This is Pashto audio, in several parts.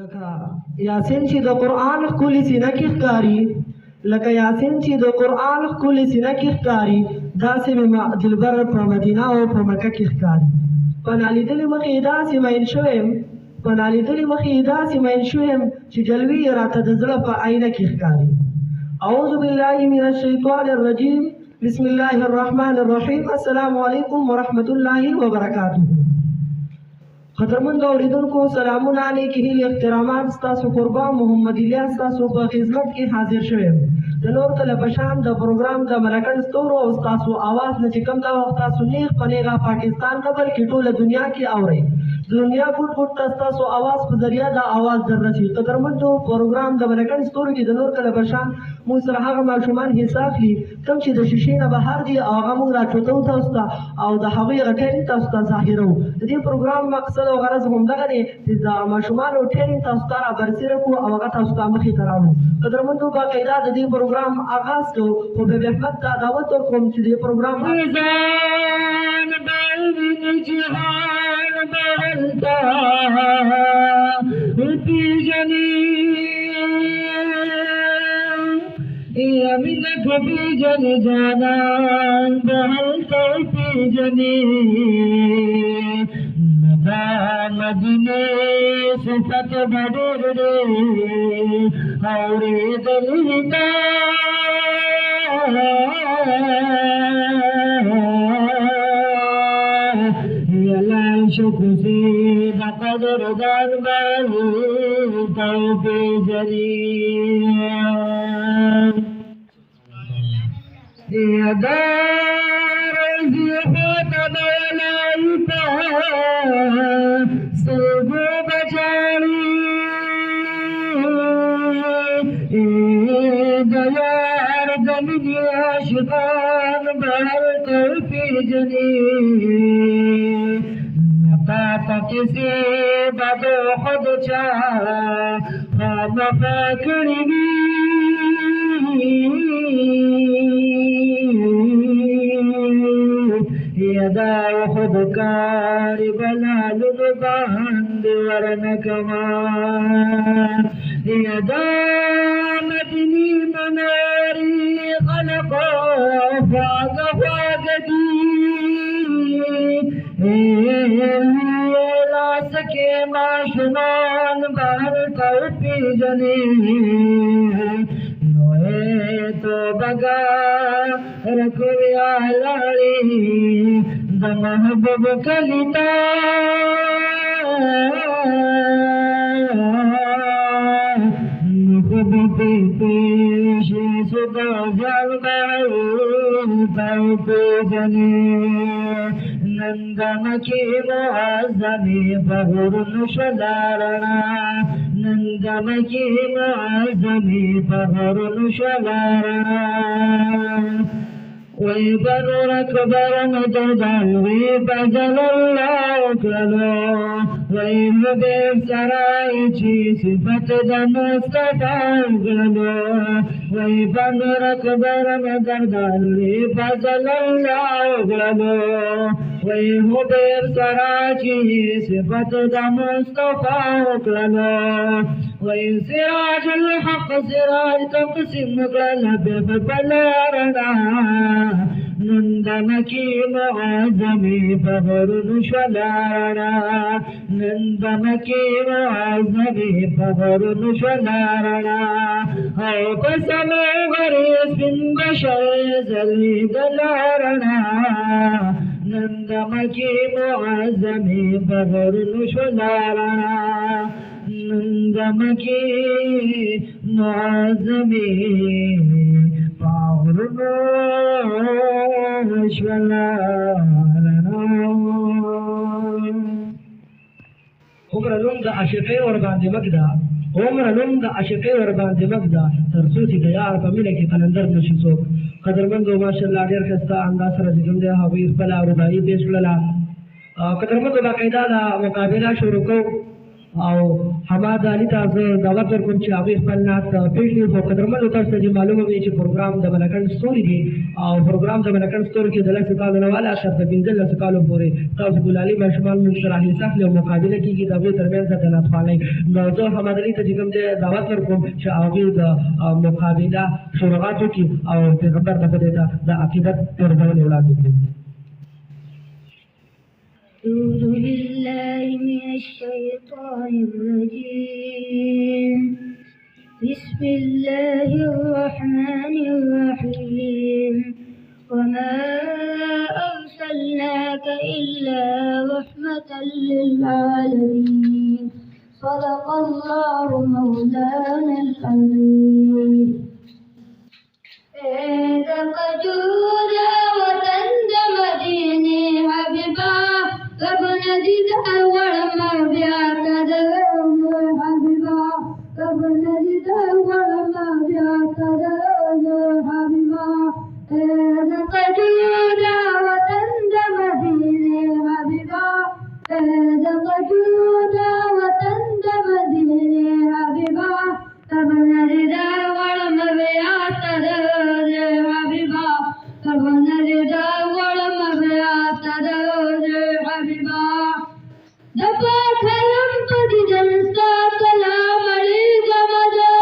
لکه یاسین چې د قرآن ښکلې سینه کې ښکاري لکه یاسین چې د قرآن ښکلې سینه کې ښکاري داسې مې دلبر په مدینه او په مکه کې ښکاري په نالیدلې مخې داسې مین شوی یم په نالیدلې مخې داسې مین شوی یم چې جلوې یې راته د زړه په آینه کې ښکاري اعوذ بالله من الشیطان الرجیم بسم الله الرحمن الرحیم السلام علیکم ورحمة الله وبرکاته خطرمند اوریدونکو سلامونه علیکم هیلې احترامات ستاسو قربان محمد الیاس ستاسو په خدمت کې حاضر شوی یم د نور کله په شان د پروګرام د ملکن ستورو او ستاسو اواز نه چې کوم دا وخت تاسو نیغ په نیغه پاکستان نه بلکې ټوله دنیا کې اورئ د دنیا ګوټ ګوټ ته ستاسو اواز په ذریعه دا اواز در رسي قدرمندو پروګرام د ملکن ستورو کې د نور کله په شان موږ سره هغه ماشومان حصه اخلي کوم چې د شیشې نه بهر دي او هغه موږ راچوتو تاسو ته او د هغوی غټېرینګ تاسو ته ظاهرو د دې پروګرام مقصد او غرض همدغه دی چې د ماشومانو ټریننګ تاسو ته رابرسېره کړو او هغه تاسو ته مخې ته راوړو قدرمندو باقاعده د دې پروګرام آغاز کوو خو بې احمد ته دعوت ورکوم چې دې پروګرام अमीन कभी जन जाना बहलता जनी मदीने सिफत बड़े रे और दलिना शुक्र से बकदर दान बे जरी शिकान बहर कर जनी किसी बदो खुद चाह मफाकड़ी यदा खुद कार बलाल बंद वरन कमान यदा मदनी मनारी खलक फाग फागदी के माशुमान बाहर कर जनी नोए तो बगा रखिया लड़ी महबूब कलिता पेश सुबह जनी नंदन के मुआज़्ज़मी बहरुन शलारना नंदन के मुआज़्ज़मी बहरुन शलारना वही बनो रखबर मददाल वे बजल अल्लाह कलो वही मुदेव सराय ची सिफत दमस्तफा गलो वही बनो रखबर मददाल वे बजल अल्लाह कलो वही मुदेव सराय ची सिफत दमस्तफा गलो वही सिराज الحق सिराज तक़सीम गलब बबलारना नंदन की मुआज़्ज़मी बहरुन शलारना नंदन की मुआज़्ज़मी बहरुन शलारना औ कसम गरीस बिन बशर जली दलारना नंदन की मुआज़्ज़मी बहरुन शलारना नंदन की मुआज़्ज़मी عمر نوم د عاشقۍ ور باندې مګدا عمر نوم د عاشقۍ ور باندې مګدا تر څو چې د یار په مینه کې قلندر نشي څوک قدرمندو ماشاءالله ډېر ښایسته انداز سره چې کوم دی هغوی خپله رباعي پیش کړله قدرمندو باقاعده دا مقابله شروع کوو او حماد علي تاسو دعوت ورکوم چې هغوی خپل نعت پیش کړي. خو قدرمنو تاسو ته معلومه وي چې پروګرام د ملکنډ ستوري دی او پروګرام د ملکنډ ستوري کې د 10 کالو نه والا تر 15 کالو پورې تاسو ګلالي ماشومان موږ سره حصہ اخلي او مقابله کېږي د هغوی ترمنځ د نعتخوانۍ. نو زه حماد علي ته چې کوم دی دعوت ورکوم چې هغوی د مقابله شروعات وکړي او پیغمبر د خدای ته د عقیدت ورزونې وړاندې کړي. أعوذ بالله من الشيطان الرجيم. بسم الله الرحمن الرحيم. وما أرسلناك إلا رحمة للعالمين. صدق الله مولانا العظيم. جودا وتندم ديني حبيبا ربنا زد أول ما بيعتد حبيبا ربنا زد أول ما بيعتد حبيبا جودا وتندم ديني حبيبا جودا وتندم ديني حبيبا ربنا زد أول ما بيعتد حبيبا ربنا زد أول ما بيعتد حبيبا دبا كلام بدي جنسا كلام عليك مدى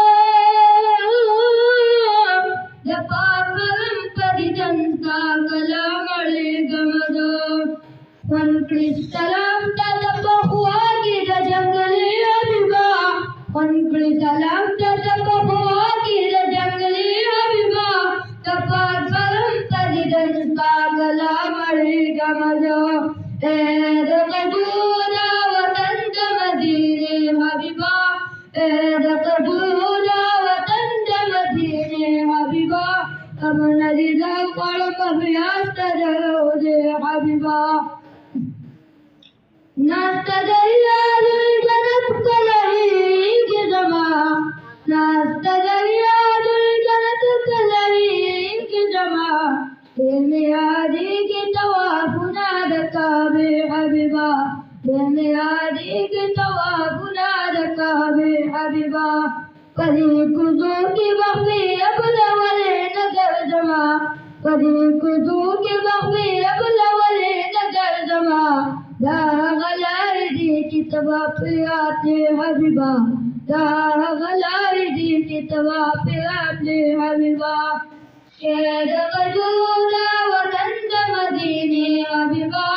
دبا كلام بدي جنسا كلام عليك مدى ونكري سلام تدبا خواكي دا جنگلي حبيبا ونكري سلام تدبا خواكي دا جنگلي حبيبا دبا كلام بدي جنسا كلام عليك مدى جودا وتندم ديني حبيبا جودا وتندم ديني حبيبا أمن رضا قلب بيستدعو حبيبا نستدعي الجنة كلهيك جمع نستدعي الجنة كلهيك جمع بميادي توافنا دكابي حبيبا بميادي توافنا دكابي حبيبا فريق ذوق بخبي أبلا ولين قرجما فريق ذوق بخبي أبلا ولين قرجما دا غلاردي كتبا فياتي حبيبا دا غلاردي كتبا فياتي حبيبا جودا وتندم ديني حبيبا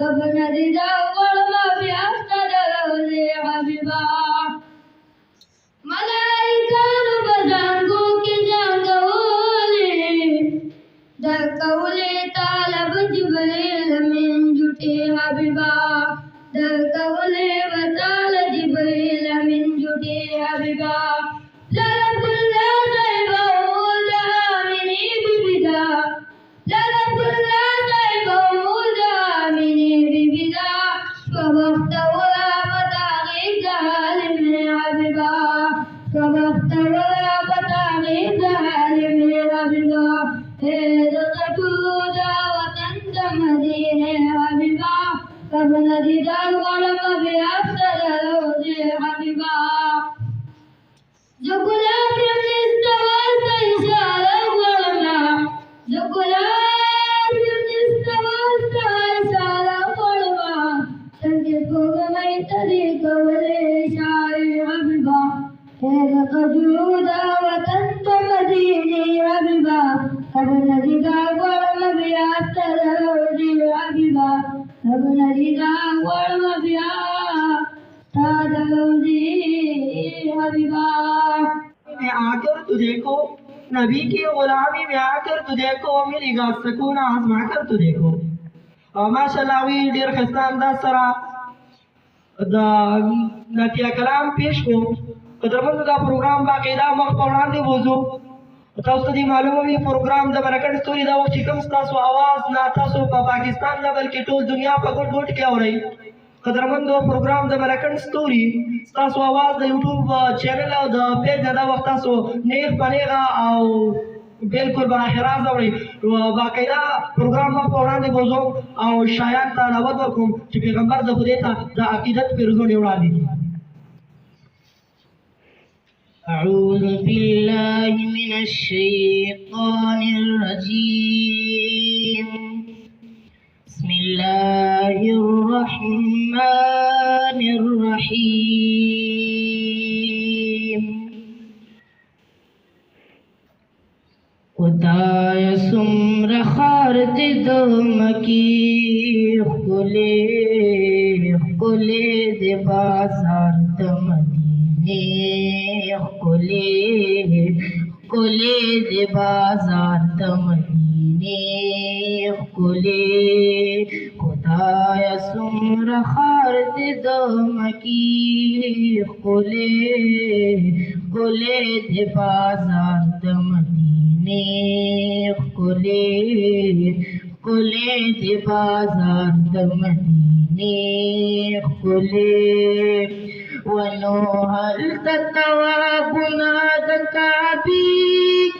قبل رضا والما بيستد حبيبا ملائكة بزنگو کی جنگولي درکولي طالب جبريل من جوٹي حبيبا درکولي وطال جبريل من جوٹي حبيبا لرب الله صيبه لامني ببدا لرب الله صيبه لامني ببدا فوقت ورابط غيب ظالم حبيبا فوقت ورابط غيب ظالم حبيبا جودا وتندم ديني حبيبا قبل رضا الغلب بأفسد حبيبا جو گلاب نستوى إشارة ولنا جو گلاب نستوى إشارة ولنا سنجد قومي طريق والإشارة حبيبا جودا وتندم ديني حبيبا قبل رضا ولم بيأثر حبيبا قبل رضا ولم بيأثر حبيبا में आकर तुझे को नबी की गुलामी में आकर तुझे को मिलेगा सुकून आजमा कर तुझे को माशाल्लाह वी ډیر خسته انداز سره د نتیجه کلام پیش کو قدرمن دا پروګرام باقاعده مخ په وړاندې وځو تاسو ته معلومه وي پروګرام د ملکنډ ستوري دا وخت کوم تاسو आवाज نه تاسو په پاکستان نه بلکې ټول دنیا په ګډ ګډ کې اورئ قدرمن دا پروګرام د ملکنډ ستوري تاسو आवाज د یوټیوب چینل او د پیج دا وخت تاسو نیغ پنیغه او بالکل براه راست اورئ باقاعده پروګرام مخ په وړاندې وځو او شایان ته دعوت ورکوم چې پیغمبر د خدای ته د عقیدت پیرزونې وړاندې کړي أعوذ بالله من الشيطان الرجيم بسم الله الرحمن الرحيم خدای سمر خارد دمکی خلے خلے دے بازار دمدینے خلے خلے دے بازار دمدینے خلے خدای سمر خارد دمکی خلے خلے دے بازار دمدینے خلے خلے دے بازار دمدینے خلے ونو هل تتوابنا دکابی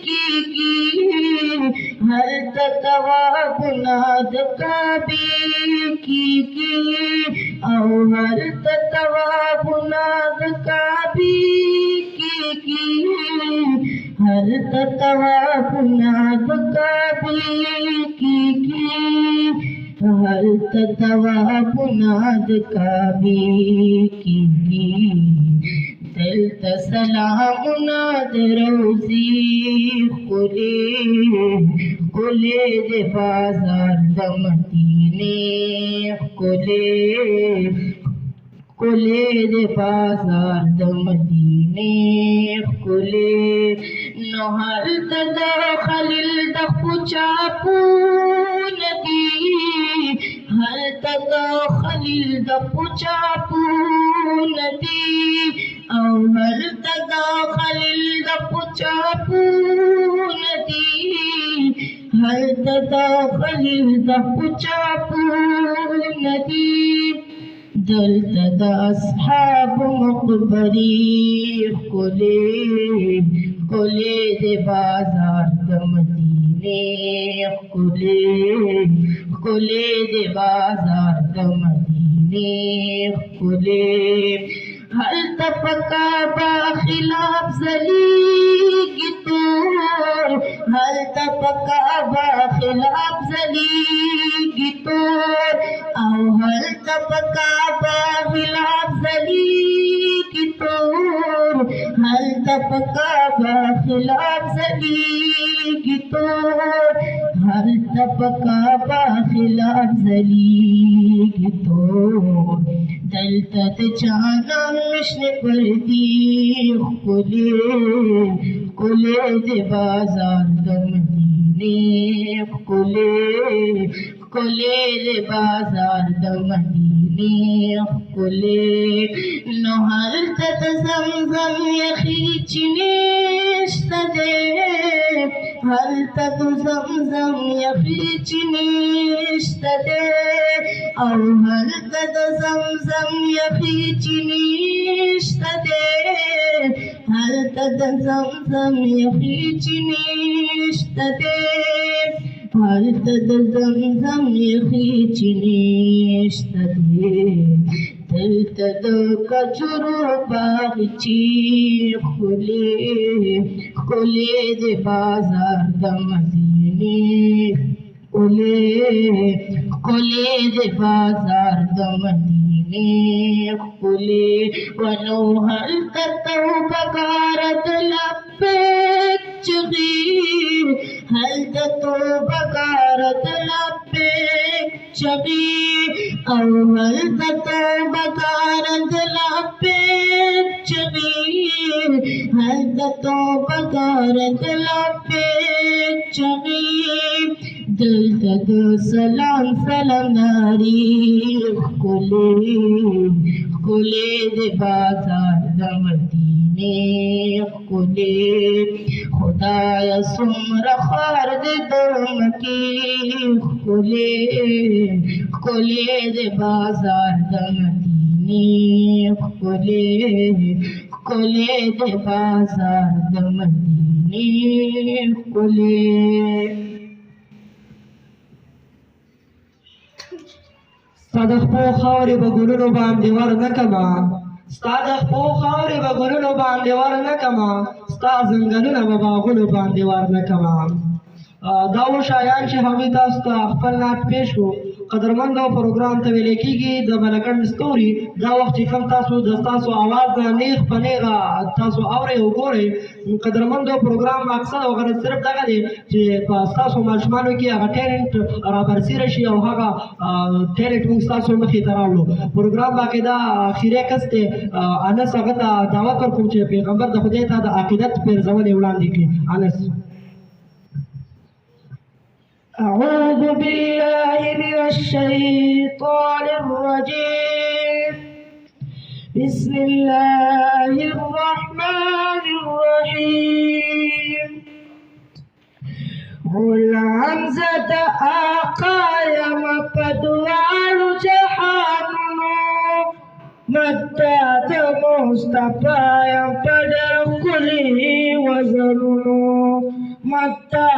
کی هل تتوابنا دکابی کی او هل تتوابنا دکابی کی هل تتوابنا دکابی کی هل تتوابنا دکابی کی دل تسلامنا دروزی خلے خلے دے بازار دمدینے خلے خلے دے بازار دمدینے خلے نو هل تدخل الدخچا پوندی هل تدخل الدخچا پوندی او هل تدخل الدخچا پوندی هل تدخل الدخچا پوندی دلتا دا اصحاب مقبری خلے خلے دے بازار دمدینے خلے خلے دے بازار دمدینے خلے هل تفکا با خلاف زلیگی طور هل تفکا با خلاف زلیگی طور او هل تفکا با خلاف زلیگی طور هل تفکا با خلاف زلیگی طور هل تفکا با خلاف زلیگی طور دلتا تجانا مشن پردی خلے خلے دے بازار دمدینے خلے خلے دے بازار دمدینے خلے نو هل تتزمزم یخیچنیشت دے هل تتزمزم یخیچنیشت دے او هل تتزمزم یخیچنیشت دے هل تتزمزم یخیچنیشت دے هل تتزمزم یخیچنیشت دے دلتا دو کجرو باغچی خلے خلے دے بازار دمدینے خلے خلے دے بازار دمدینے خلے ونو هل تتو بغارت لبیک چغیر هل تتو بغارت لبیک چغیر او هل تتو بغارت لبیک چغیر هل تتو بغارت لبیک چغیر دلتا دو سلام سلام ناری خلے خلے دے بازار دمدینے خلے خدایا سمر خارد دمکی خلے خلے دے بازار دمدینے خلے خلے دے بازار دمدینے خلے ستا د خپلو خاورې په ګلونو باندې ور نه کړمه ستا د خپو خاورې به ګلونو باندې ور نه کړمه ستا ځنګلونه به باغونو باندې ور نه کړمه. دا و شایان چې هغوی تاسو ته خپل نعت پیش کړو. قدرمندو پروګرام ته ویلی کېږي د ملکنډ ستوري. دا وخت چې کوم تاسو د ستاسو اواز نه نیغ په نیغه تاسو اورئ او ګورئ. قدرمندو پروګرام مقصد او غرض صرف دغه دی چې په ستاسو ماشومانو کې هغه ټیلنټ رابرسېره شي او هغه ټیلنټ موږ ستاسو مخې ته راوړو. پروګرام باقاعده اخري کس دی انس هغه ته دعوت ورکوم چې پیغمبر د خدای ته د عقیدت پیرزونې وړاندې کړي. انس. أعوذ بالله من الشيطان الرجيم. بسم الله الرحمن الرحيم. والهمزة آقاي مقدوال جهانو متى مصطفى بدر كله وزنو متى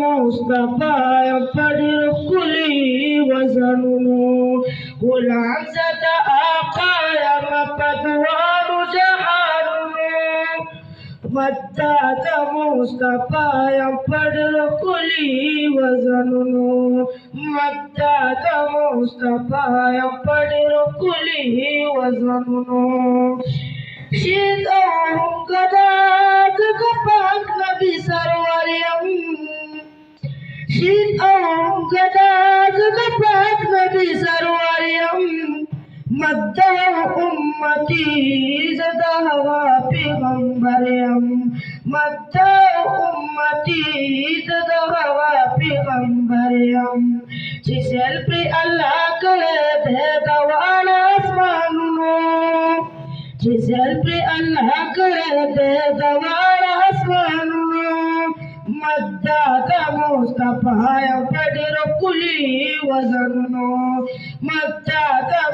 مصطفى بدر كله وزنو والهمزة آقاي مقدوال جهانو متى مصطفى بدر كله وزنو متى مصطفى بدر كله وزنو شيدهم قداد كفاك نبي سروريم شيدهم قداد كفاك نبي سروريم مدى أمتي زدها پیغمبریم مدى أمتي زدها پیغمبریم چیزل پی اللہ کرے دے دوان اسمانو چیزل پی اللہ کرے دے دوان اسمانو مدى مصطفى بدر كله وزنو مدى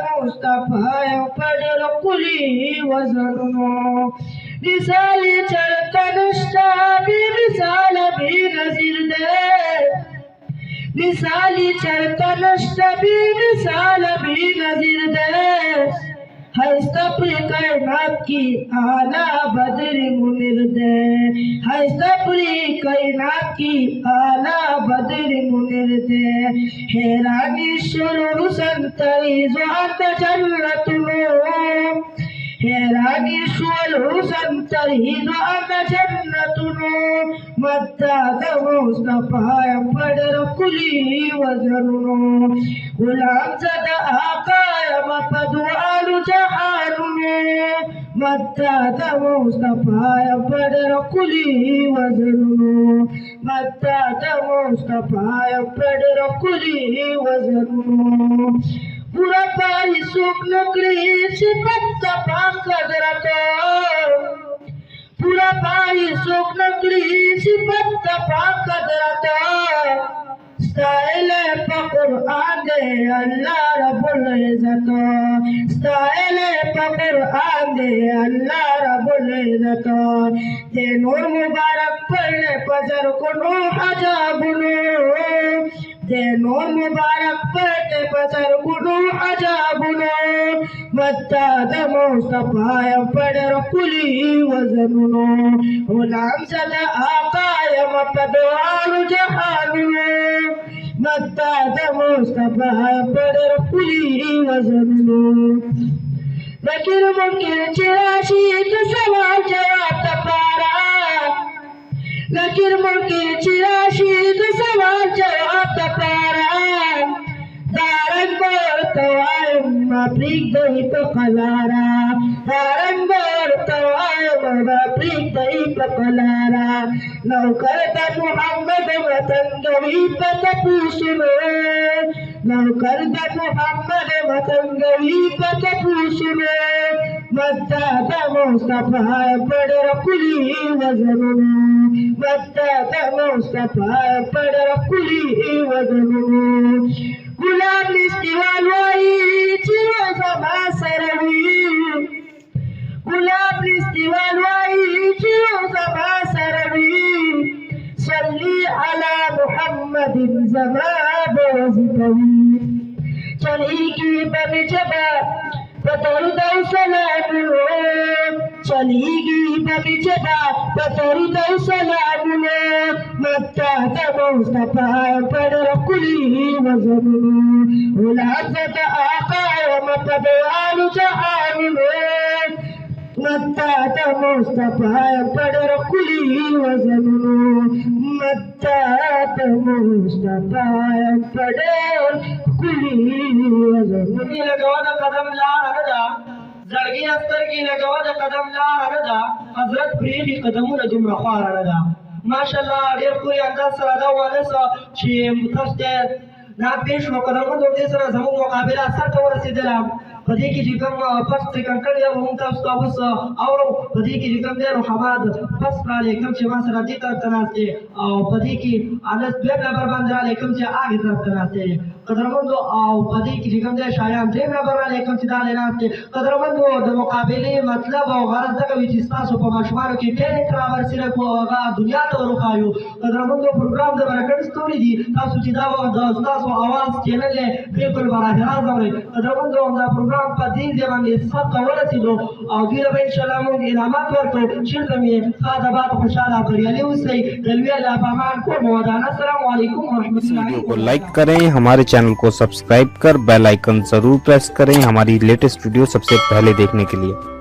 مصطفى بدر كله وزنو مثالي چرتنشتا بمثال بنظير دے مثالي چرتنشتا بمثال بنظير دے ہستا پری کائنات کی آلہ بدر منیر دے ہستا پری کائنات کی آلہ بدر منیر دے حیرانی شروع سنتری زوانت جنتنو حیرانی شروع سنتری زوانت جنتنو مدى مصطفى بدر كله وزنو غلام زد آقاي مقدوال جهانو مدى مصطفى بدر كله وزنو مدى مصطفى بدر كله وزنو پورا پای سوک نکلی صفت صفا قدرتا پورا پای سوک نکلی صفت صفا قدرتا ستائل پا قرآن دے اللہ رب العزت ستائل پا قرآن دے اللہ رب العزت دے نور مبارک پڑھنے پزر کنو حجابنو دے نور مبارک پڑھنے پزر کنو حجابنو مدى مصطفى بدر كله وزنو غلام زد آقاي مقدوال جهانو مدى مصطفى بدر كله وزنو لكن ممكن چراشی تو سوال جواب تپارا لكن ممكن چراشی تو سوال جواب تپارا دارن بور توایم ما پریک دهی پا قلارا دارن بور توایم ما پریک دهی پا قلارا لو کرتا محمد وطن گوی پا تپوسنو لو کرتا محمد وطن گوی پا تپوسنو مدى مصطفى بدر كله وزنو مدى مصطفى بدر كله وزنو غلام استوال وائی چیو زما سروی غلام استوال وائی چیو زما سروی صلی علی محمد زما بوزتوی چلی کی بم جبا पतोरू दऊ सलामुलो चलीगी बगीचेदा पतोरू दऊ सलामुलो मत्ता मुस्तफा पर कुली वजनु उलाफत आका मतबयाल जहानुलो मत्ता मुस्तफा पर कुली वजनु मत्ता मुस्तफा पर कुली वजनु लगवादा कदम ला रदा जड़गी अस्तर की लगवादा कदम ला रदा हजरत प्रिय कदमों ने जुमरा ख्वार रदा माशाअल्लाह ډېر پوری انداز سره دا ولسه چې متفسد نا پیش نو کدمو د دې سره زموږ مقابله سره ته ورسېدله په دې کې چې کوم فصل کنکړ یا موږ تاسو ته اوس اورو په دې کې چې کوم دی حماد فصل علیکم چې ما سره دې طرف ته ناست دی او په دې کې انس بیا نمبر باندې علیکم چې هغه طرف ته ناست دی قدرمندو او په دې کې چې کوم دی شایان دې نمبر علیکم چې دا ناست دی قدرمندو د مقابله مطلب او غرض دا کوي چې تاسو په مشوارو کې ټیلنټ راورسره کو هغه دنیا ته ورخایو قدرمندو پروګرام د برکت ستوري دي تاسو چې دا د تاسو आवाज چینل له بالکل برابر راځي قدرمندو دا پروګرام په دې ځمانه سخت ورسېدو او دې به ان شاء الله موږ انعامات ورکړو چې تمه خاطبات خوشاله بریالي اوسئ دلوي الله پامان کو مودان السلام علیکم ورحمۃ اللہ वीडियो को लाइक करें, हमारे चैनल को सब्सक्राइब कर बेल आइकन जरूर प्रेस करें हमारी लेटेस्ट वीडियो सबसे पहले देखने के लिए।